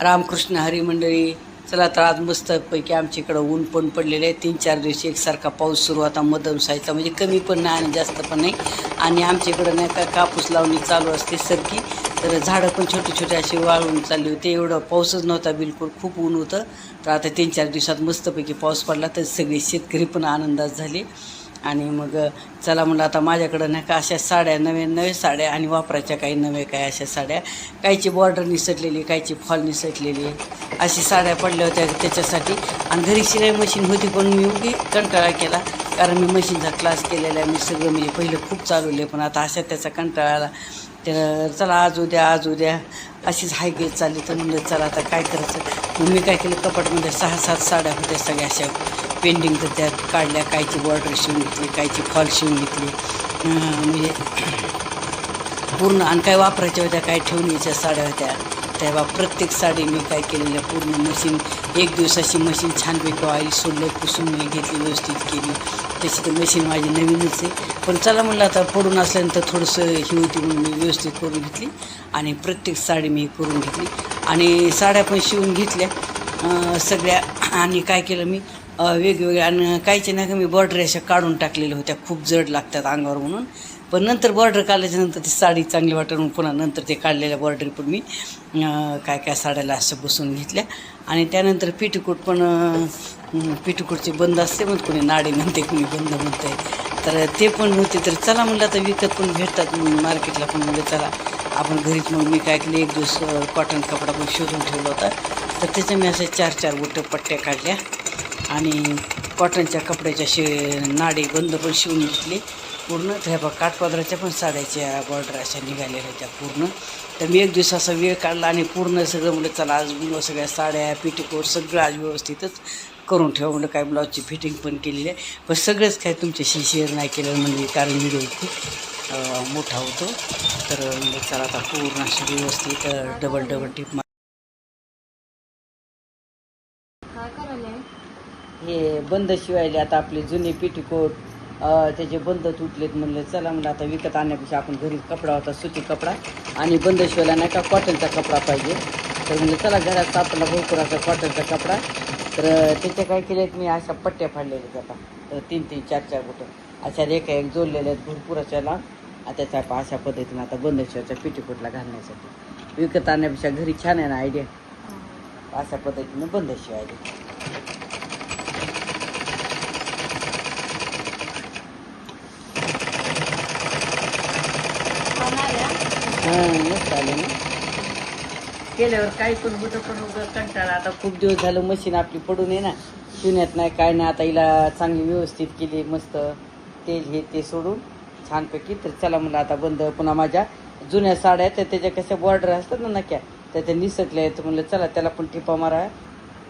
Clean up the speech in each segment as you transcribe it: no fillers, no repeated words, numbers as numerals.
रामकृष्ण हरी मंडळी. चला तर आज मस्तपैकी आमच्या इकडं ऊन पण पडलेलं आहे. 3-4 दिवस एकसारखा पाऊस सुरू होता मधमसायचा, म्हणजे कमी पण नाही आणि जास्त पण नाही. आणि आमच्या इकडं नाही का कापूस लावणी चालू असते सरकी, तर झाडं पण छोटे छोटे असे वाळून चालले होते. एवढं पाऊसच नव्हता बिलकुल, खूप ऊन होतं. तर आता 3-4 दिवसात मस्तपैकी पाऊस पडला, तर सगळे शेतकरी पण आनंदात झाले. आणि मग चला म्हणलं आता माझ्याकडं नाही का अशा साड्या, नवे साड्या आणि वापरायच्या काही नवे काय अशा साड्या, काहीची बॉर्डर निसटलेली, काहीची फॉल निसटलेली, अशी साड्या पडल्या होत्या त्याच्यासाठी. आणि घरी शिलाई मशीन होती, पण मी उगी कंटाळा केला, कारण मी मशीनचा क्लास केलेला आहे. मी सगळं म्हणजे पहिलं खूप चालवले, पण आता अशा त्याचा कंटाळा आला. तर चला आज उद्या अशीच हाय घेत चालली. तर म्हणलं चला आता काय करायचं. मग मी काय केलं, कपाटमध्ये 6-7 साड्या होत्या सगळ्या अशा पेंडिंग, तर त्यात काढल्या. कायची बॉर्डर शिवून घेतली, कायची फॉल शिवून घेतली, म्हणजे पूर्ण. आणि काय वापरायच्या होत्या, काय ठेवून यायच्या साड्या होत्या. तेव्हा प्रत्येक साडी मी काय केलेलं, पूर्ण मशीन 1 दिवसाची मशीन छानपैकी ऑइल सोडलं, पुसून मी घेतली, व्यवस्थित केली. तशी तर मशीन माझी नवीनच आहे. पण चला म्हणलं आता पडून असल्यानंतर थोडंसं ही होती, म्हणून मी व्यवस्थित करून घेतली. आणि प्रत्येक साडी मी करून घेतली आणि साड्या पण शिवून घेतल्या सगळ्या. आणि काय केलं मी, वेगवेगळ्या. आणि काहीचे नाही का मी बॉर्डर अशा काढून टाकलेल्या होत्या, खूप जड लागतात अंगावर म्हणून. पण नंतर बॉर्डर काढल्याच्यानंतर ती साडी चांगली वाटत म्हणून पुन्हा नंतर ते काढलेल्या बॉर्डर पण मी काय साड्याला असं बसून घेतल्या. आणि त्यानंतर पेटीकोट पण, पेटीकोटचे बंद असते, मग कोणी नाडी म्हणते, कोणी बंद म्हणते, तर ते पण होते. तर चला म्हणलं आता विकत पण भेटतात मार्केटला, पण म्हणलं चला आपण घरीच. मग मी काय केलं, 1 दिवस कॉटन कपडा पण शोधून ठेवला होता, तर त्याच्या मी अशा 4-4 बोटं पट्ट्या काढल्या. आणि कॉटनच्या कपड्याच्या नाडी बंद पण शिवून घेतली पूर्ण. त्या काठपदराच्या पण साड्याच्या बॉर्डर अशा निघालेल्या होत्या पूर्ण. तर मी 1 दिवस असा वेळ काढला आणि पूर्ण सगळं म्हणलं चला आज सगळ्या साड्या, पेटीकोट सगळं आज व्यवस्थितच करून ठेवा म्हणलं. काय ब्लाऊजची फिटिंग पण केलेली आहे, पण सगळंच काय तुमच्याशी शेअर नाही केलं म्हणजे, कारण व्हिडिओ खूप मोठा होतो. तर म्हणलं चला आता पूर्ण अशी व्यवस्थित डबल टिप हे बंद शिवायले. आता आपले जुने पेटीकोट त्याचे बंद तुटलेत. म्हणलं चला म्हणलं आता विकत आणण्यापेक्षा आपण घरी कपडा होता, सुती कपडा, आणि बंद शिवायला नाही का कॉटनचा कपडा पाहिजे. तर म्हणलं चला घरात सापडला भरपूर असा कॉटनचा कपडा. तर त्याच्या काय केलेत मी, अशा पट्ट्या फाडलेल्या आता. तर 3-3, 4-4 बोटं अशा रेखा एक जोडलेल्या आहेत भरपूर अशा लांब. आता त्याचा अशा पद्धतीने आता बंद शिवायच्या पेटीकोटला घालण्यासाठी. विकत आणण्यापेक्षा घरी छान आहे ना आयडिया, अशा पद्धतीने बंद शिवायला. मस्त आले ना केल्यावर. काही पण होतं, पण कंटाळा. आता खूप दिवस झालं मशीन आपली पडून आहे ना, शिवण्यात नाही काय नाही. आता हिला चांगली व्यवस्थित केली, मस्त तेल हे ते सोडून छानपैकी. तर चला म्हणलं आता बंद. पुन्हा माझ्या जुन्या साड्या आहेत, त्याच्या कशा बॉर्डर असतात ना नक्या, त्या निसटल्या आहेत. म्हणलं चला त्याला पण टिपा मारा,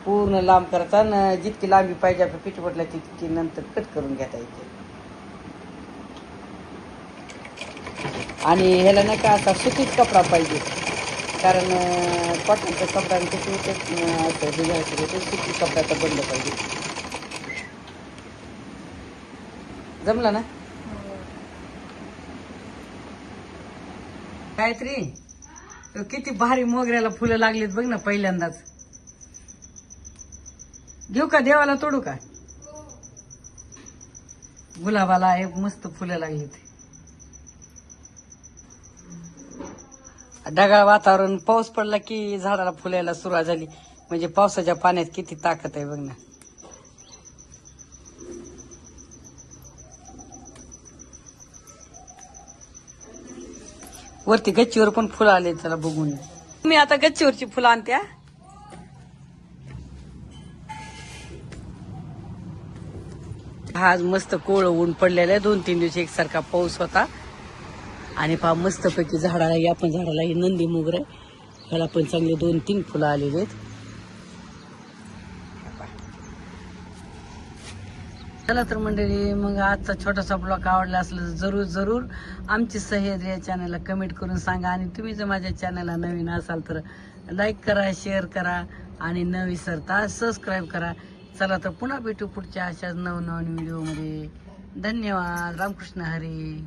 पूर्ण लांब करायचा. आणि जितकी लांबी पाहिजे आपल्या पेटीकोटला तितकी नंतर कट करून घेता येते. आणि ह्याला नाही का असा सुतीच कपडा पाहिजे, कारण कॉटनचा कपडा आणि सुती कपड्याचा बंद पाहिजे. जमला ना काहीतरी. किती भारी मोगऱ्याला फुलं लागलीत बघ ना पहिल्यांदाच. घेऊ का, देवाला तोडू का? गुलाबाला एक मस्त फुलं लागलीत. ढगाळ वातावरण, पाऊस पडला की झाडाला फुलायला सुरुवात झाली. म्हणजे पावसाच्या पाण्यात किती ताकद आहे बघ ना. वरती गच्चीवर पण फुलं आले, चला बघून. मी आता गच्चीवरची फुलं आणत्या. आज मस्त कोवळं ऊन पडलेलं आहे. 2-3 दिवस एकसारखा पाऊस होता. आणि पहा मस्तपैकी झाडाला, या पण झाडाला ही नंदी मोगरा आहे, ह्याला पण चांगले 2-3 फुलं आलेली आहेत. चला तर मंडळी, मग आजचा छोटासा ब्लॉग आवडला असला तर जरूर आमची सह्याद्री या चॅनलला कमेंट करून सांगा. आणि तुम्ही जर माझ्या चॅनलला नवीन असाल तर लाईक करा, शेअर करा, आणि न विसरता सबस्क्राईब करा. चला तर पुन्हा भेटू पुढच्या अशाच नवनवीन व्हिडिओमध्ये. धन्यवाद. रामकृष्ण हरी.